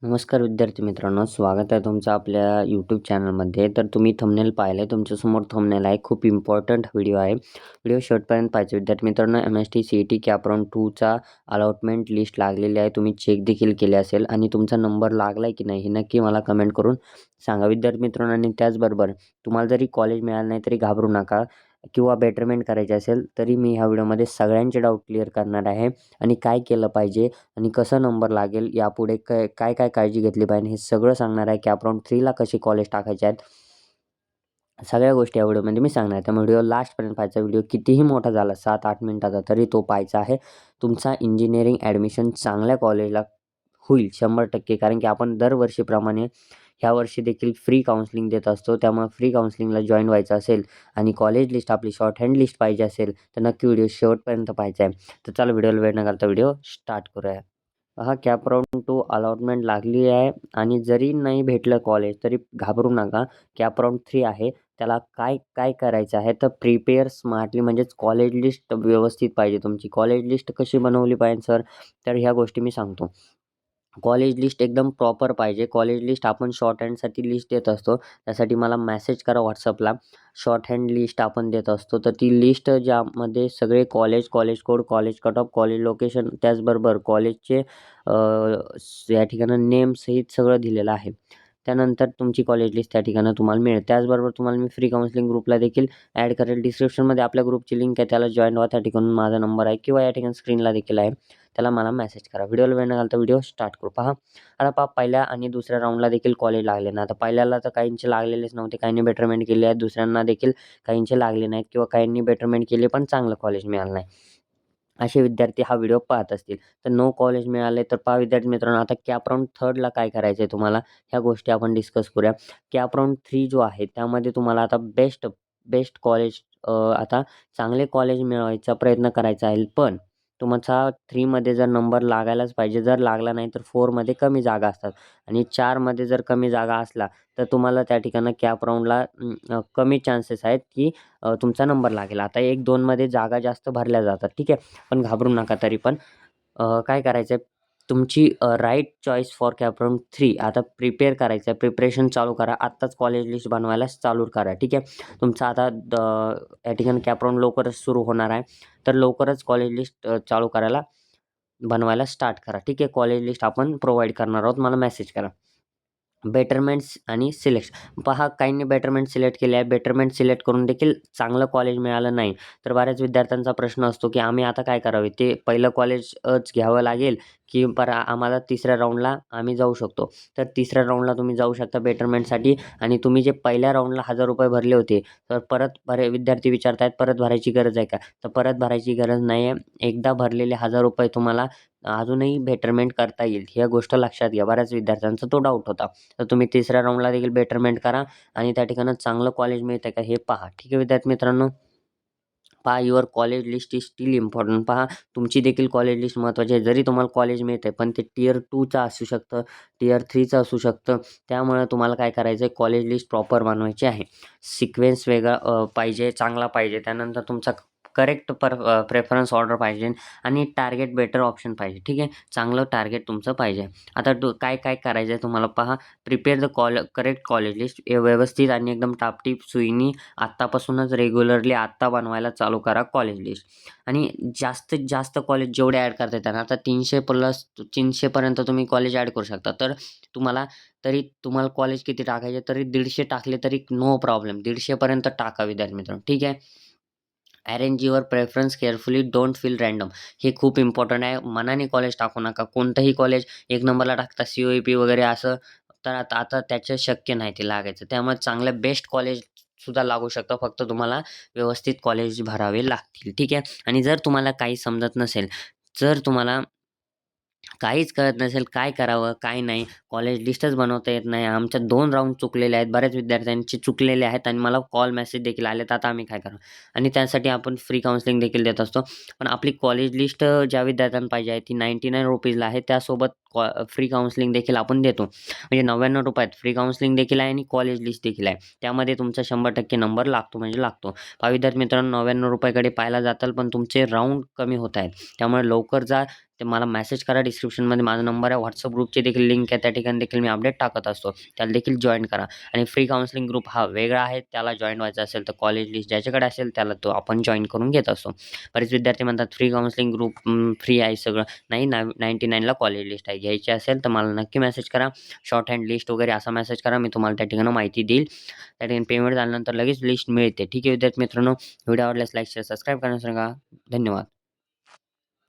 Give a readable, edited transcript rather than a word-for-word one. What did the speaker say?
नमस्कार विद्यार्थी मित्रांनो, स्वागत आहे तुमचं आपल्या यूट्यूब चॅनलमध्ये. तर तुम्ही थंबनेल पाहिलं आहे, तुमच्यासमोर थंबनेल आहे. खूप इम्पॉर्टंट व्हिडिओ आहे. व्हिडिओ शेवटपर्यंत पाहायचे. विद्यार्थी मित्रांनो, MST CET कॅप राऊंड 2चा अलॉटमेंट लिस्ट लागलेली आहे. तुम्ही चेक देखील केले असेल आणि तुमचा नंबर लागला आहे की नाही हे नक्की मला कमेंट करून सांगा विद्यार्थी मित्रांनो. आणि त्याचबरोबर तुम्हाला जरी कॉलेज मिळालं नाही तरी घाबरू नका किंवा बेटरमेंट करायची असेल तरी मी ह्या व्हिडिओमध्ये सगळ्यांचे डाऊट क्लिअर करणार आहे आणि काय केलं पाहिजे आणि कसा नंबर लागेल, यापुढे काय काय काय काळजी घेतली पाहिजे हे सगळं सांगणार आहे. कॅप राऊंड 3ला कशी कॉलेज टाकायचे आहेत, सगळ्या गोष्टी या व्हिडिओमध्ये मी सांगणार आहे. त्यामुळे व्हिडिओ लास्टपर्यंत पाहायचा. व्हिडिओ कितीही मोठा झाला 7-8 मिनिटाचा तरी तो पाहायचा आहे. तुमचा इंजिनिअरिंग ॲडमिशन चांगल्या कॉलेजला होईल 100%. कारण की आपण दरवर्षीप्रमाणे ह्या वर्षी देखील फ्री काउन्सिलिंग देत असतो. त्यामुळे फ्री काउन्सिलिंगला जॉईन व्हायचं असेल आणि कॉलेज लिस्ट आपली शॉर्ट हँड लिस्ट पाहिजे असेल तर नक्की व्हिडिओ शेवटपर्यंत पाहायचा आहे. तर चला व्हिडिओला वेळ न घालता व्हिडिओ स्टार्ट करूया. हा कॅप राऊंड 2 अलॉटमेंट लागली आहे आणि जरी नाही भेटलं कॉलेज तरी घाबरू नका. कॅप राऊंड 3 आहे. त्याला काय काय करायचं आहे तर प्रिपेअर स्मार्टली, म्हणजेच कॉलेज लिस्ट व्यवस्थित पाहिजे तुमची. कॉलेज लिस्ट कशी बनवली पाहिजे सर, तर ह्या गोष्टी मी सांगतो. कॉलेज लिस्ट एकदम प्रॉपर पाहिजे. कॉलेज लिस्ट आपण शॉर्ट हँडसाठी लिस्ट देत असतो. त्यासाठी मला मेसेज करा WhatsAppला. शॉर्ट हँड लिस्ट आपण देत असतो. तर ती लिस्ट ज्यामध्ये सगळे college, college code, college cut off, college location, त्याचबरोबर कॉलेजचे या ठिकाणी नेम सहित सगळं दिलेलं आहे. त्यानंतर तुमची कॉलेज लिस्ट त्या ठिकाणी तुम्हाला मिळेल. त्याचबरोबर तुम्हाला मी फ्री काउन्सिलिंग ग्रुपला देखील ॲड करेल. डिस्क्रिप्शनमध्ये आपल्या ग्रुपची लिंक आहे, त्याला जॉईन व्हा. त्या ठिकाणून माझा नंबर आहे किंवा या ठिकाणी स्क्रीनला देखील आहे. त्याला मला मेसेज करा. व्हिडिओला वेळ न घालता व्हिडिओ स्टार्ट करू. पहा, आता पहा, पहिल्या आणि दुसऱ्या राऊंडला देखील कॉलेज लागले ना. आता पहिल्याला तर काहींचे लागलेलेच नव्हते. काहींनी बेटरमेंट केली आहे. दुसऱ्यांना देखील काहींचे लागले नाहीत किंवा काहींनी बेटरमेंट केले पण चांगलं कॉलेज मिळालं नाही. असे विद्यार्थी हा व्हिडिओ पाहत असतील. तर नो कॉलेज मिळाले तर पहा विद्यार्थी मित्रांनो, आता कॅप राऊंड 3ला काय करायचं आहे तुम्हाला, ह्या गोष्टी आपण डिस्कस करूया. कॅप राऊंड 3 जो आहे त्यामध्ये तुम्हाला आता बेस्ट बेस्ट कॉलेज, आता चांगले कॉलेज मिळवायचा प्रयत्न करायचा आहे. पण तुमचा 3मध्ये जर नंबर लागायलाच पाहिजे. जर लागला नाही तर 4मध्ये कमी जागा असतात आणि 4मध्ये जर कमी जागा असला तर तुम्हाला त्या ठिकाणी कॅप राऊंडला कमी चान्सेस आहेत की तुमचा नंबर लागेल. आता 1-2मध्ये जागा जास्त भरल्या जातात, ठीक आहे. पण घाबरू नका तरी पण. काय करायचं आहे, तुमची right choice for CAP round 3 आता प्रिपेअर करायचं आहे. प्रिपरेशन चालू करा. आत्ताच कॉलेज लिस्ट बनवायला चालू करा, ठीक आहे. तुमचं आता या ठिकाणी कॅप राऊंड लवकरच सुरू होणार आहे. तर लवकरच कॉलेज लिस्ट चालू करायला बनवायला स्टार्ट करा, ठीक आहे. कॉलेज लिस्ट आपण प्रोव्हाईड करणार आहोत. मला मेसेज करा. बेटरमेंट्स आणि सिलेक्शन पहा, काहींनी बेटरमेंट सिलेक्ट केले आहे. बेटरमेंट सिलेक्ट करून देखील चांगलं कॉलेज मिळालं नाही. तर बऱ्याच विद्यार्थ्यांचा प्रश्न असतो की आम्ही आता काय करावे, ते पहिलं कॉलेजच घ्यावं लागेल की आम्हाला तिसऱ्या राऊंडला आम्ही जाऊ शकतो. तर तिसऱ्या राऊंडला तुम्ही जाऊ शकता बेटरमेंटसाठी. आणि तुम्ही जे पहिल्या राऊंडला ₹1000 भरले होते तर परत विद्यार्थी विचारत आहेत परत भरायची गरज आहे का? तर परत भरायची गरज नाही आहे. एकदा भरलेले ₹1000 तुम्हाला अजूनही बेटरमेंट करता येईल. ही गोष्ट लक्षात घ्या. बऱ्याच विद्यार्थ्यांचा तो डाऊट होता. तर तुम्ही तिसऱ्या राऊंडला देखील बेटरमेंट करा आणि त्या ठिकाणी चांगलं कॉलेज मिळतंय का हे पहा, ठीक आहे विद्यार्थी मित्रांनो. पहा, your college list is still important. पहा, तुमची देखील कॉलेज लिस्ट महत्त्वाची आहे. जरी तुम्हाला कॉलेज मिळतंय पण ते टियर 2चं असू शकतं, टियर 3चं असू शकतं. त्यामुळे तुम्हाला काय करायचं आहे, कॉलेज लिस्ट प्रॉपर बनवायची आहे. सिक्वेन्स वेगळा पाहिजे, चांगला पाहिजे. त्यानंतर तुमचा करेक्ट प्रेफरन्स ऑर्डर पाहिजे आणि टार्गेट बेटर ऑप्शन पाहिजे, ठीक आहे. चांगलं टार्गेट तुमचं पाहिजे. आता काय काय करायचं आहे तुम्हाला पहा. Prepare the correct college list व्यवस्थित आणि एकदम टापटीप सुईनी आत्तापासूनच रेग्युलरली आत्ता बनवायला चालू करा कॉलेज लिस्ट. आणि जास्तीत जास्त कॉलेज जेवढे ॲड करता येतात ना, आता 300+ तुम्ही कॉलेज ॲड करू शकता. तर तुम्हाला कॉलेज किती टाकायचे, तरी 150 टाकले तरी नो प्रॉब्लेम. 150पर्यंत टाका विद्यार्थी मित्रांनो, ठीक आहे. Arrange your preference carefully, don't feel random. हे खूप इम्पॉर्टंट आहे. मनाने कॉलेज टाकू नका. कोणतंही कॉलेज 1 नंबरला टाकता COEP वगैरे असं, तर आता त्याचं शक्य नाही ते लागायचं. त्यामुळे चांगलं बेस्ट कॉलेज सुद्धा लागू शकतं. फक्त तुम्हाला व्यवस्थित कॉलेज भरावे लागतील, ठीक आहे. आणि जर तुम्हाला काही समजत नसेल, जर तुम्हाला काहीच कळत नसेल काय करावं, काय नाही, कॉलेज लिस्टच बनवता येत नाही, आमच्या 2 राउंड चुकलेले आहेत, बऱ्याच विद्यार्थ्यांचे चुकलेले आहेत आणि मला कॉल मेसेज देखील आलेत, आता आम्ही काय करावं? आणि त्यासाठी आपण फ्री काउन्सिलिंग देखील देत असतो. पण आपली कॉलेज लिस्ट ज्या विद्यार्थ्यांना पाहिजे आहे ती ₹99 आहे. त्यासोबत फ्री काउन्सिलिंग देखील आपण देतो. म्हणजे ₹99 फ्री काउन्सिलिंग देखील आहे आणि कॉलेज लिस्ट देखील आहे. त्यामध्ये तुमचा 100% नंबर लागतो म्हणजे लागतो. पहा विद्यार्थी मित्रांनो, ₹99 कडे पाहायला जाताल पण तुमचे राउंड कमी होत आहेत. त्यामुळे लवकर जा. ते मला मेसेज करा. डिस्क्रिप्शनमध्ये माझा नंबर आहे. WhatsApp ग्रुपची देखील लिंक आहे. त्या ठिकाणी देखील मी अपडेट टाकत असतो. त्याला देखील जॉइन करा. आणि फ्री काउन्सिलिंग ग्रुप हा वेगळा आहे. त्याला जॉइन व्हायचं असेल तर कॉलेज लिस्ट ज्याच्याकडे असेल त्याला तो आपण जॉइन करून घेत असतो. बरेच विद्यार्थी म्हणतात फ्री काउन्सिलिंग ग्रुप फ्री आहे सगळं. नाही, 99ला कॉलेज लिस्ट आहे. घ्यायची असेल तर मला नक्की मेसेज करा. शॉर्ट हँड लिस्ट वगैरे असा मेसेज करा. मी तुम्हाला त्या ठिकाणी माहिती देईल. त्या ठिकाणी पेमेंट झाल्यानंतर लगेच लिस्ट मिळते. ठीक आहे विद्यार्थी मित्रांनो, व्हिडिओ आवडल्यास लाईक, शेअर, सबस्क्राईब करण्यास सांगा. धन्यवाद.